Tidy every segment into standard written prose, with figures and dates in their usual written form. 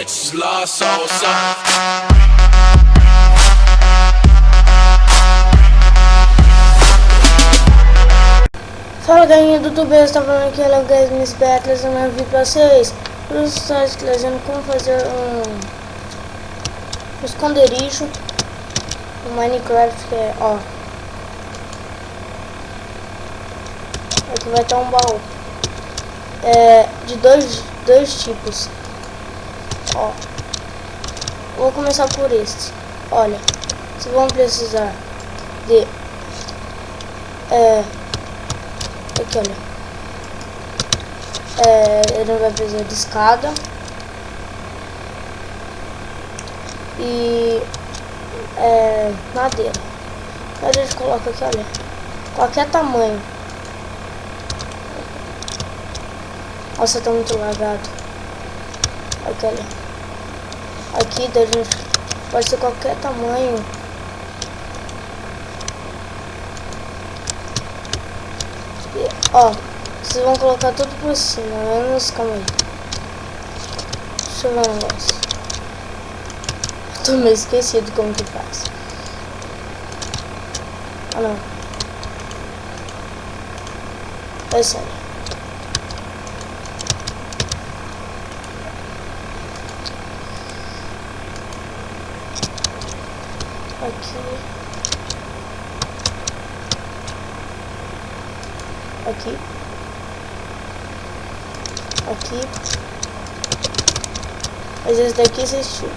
bitches lost all sight. Fala galerinha do YouTube, eu estou falando aqui, hello guys, Miss Beck, trazendo um vídeo pra vocês. Eu estou trazendo como fazer um esconderijo no Minecraft, que é, ó. Aqui vai estar um baú. De dois tipos. Ó. Vou começar por este. Olha, vocês vão precisar de... aqui, olha. Ele vai precisar de escada. E... madeira. A gente coloca aqui, olha. Qualquer tamanho. Nossa, tá muito lagado. Aqui, olha. Aqui da gente pode ser qualquer tamanho. E, ó, vocês vão colocar tudo por cima, menos, calma aí. Deixa eu ver um negócio. Tô meio esquecido como que faz. Ah, não. É sério. Aqui. Mas esse daqui vocês tiram.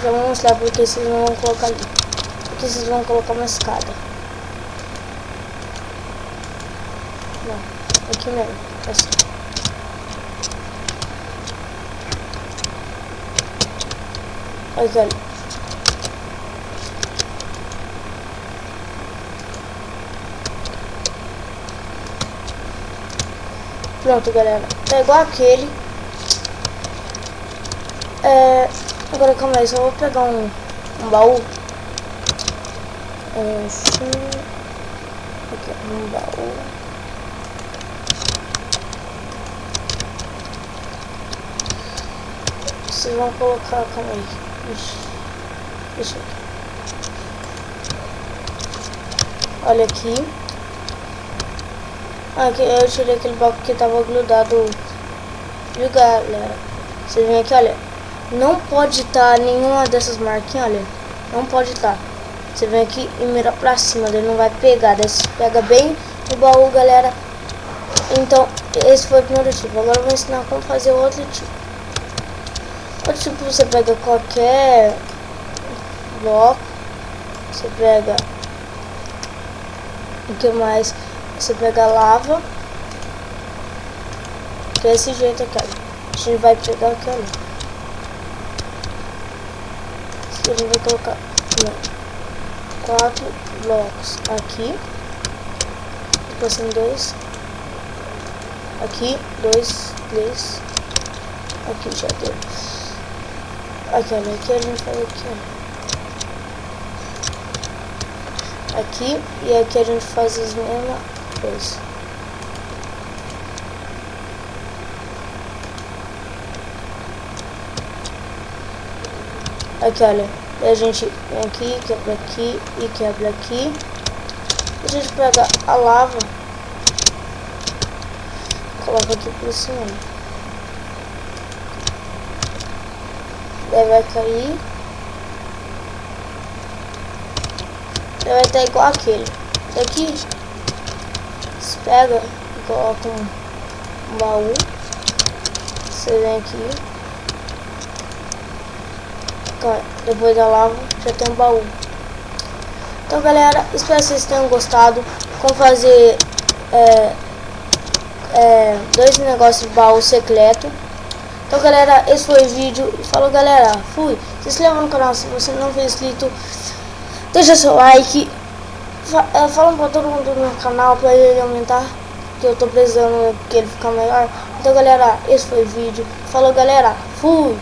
Já vou mostrar porque vocês não vão colocar ali. Aqui vocês vão colocar uma escada. Não, aqui mesmo, assim. Aqui, olha. Pronto, galera. É igual aquele. Agora calma aí, só vou pegar um baú. Assim. Aqui, um baú. Vocês vão colocar, calma aí. Isso aqui. Olha aqui. Aqui eu tirei aquele bloco que tava grudado. Viu, galera? Vocês vêm aqui, olha. Não pode estar nenhuma dessas marquinhas, olha. Não pode estar. Você vem aqui e mira pra cima, ele não vai pegar. Daí você pega bem o baú, galera. Então, esse foi o primeiro tipo. Agora eu vou ensinar como fazer o outro tipo. Outro tipo, você pega qualquer bloco. Você pega... O que mais? Você pega a lava. Desse jeito aqui, olha. A gente vai pegar aqui, olha. A gente vai colocar 4 blocos aqui. Depois tem 2. Aqui, 2, 3. Aqui já deu. Aqui, olha. Aqui a gente faz aqui, olha. Aqui e aqui a gente faz as mesmas coisas. Aqui, olha. E a gente vem aqui, quebra aqui e quebra aqui. E a gente pega a lava, coloca aqui por cima. Daí vai cair. Daí vai estar igual aquele. Daqui você pega e coloca um baú. Você vem aqui. Depois da lava já tem um baú. Então galera, espero que vocês tenham gostado. Como fazer 2 negócios de baú secreto. Então galera, esse foi o vídeo. Falou galera, fui. Se inscreva no canal se você não for inscrito. Deixa seu like. Fala pra todo mundo no canal pra ele aumentar, que eu tô precisando que ele ficar melhor. Então galera, esse foi o vídeo. Falou galera, fui.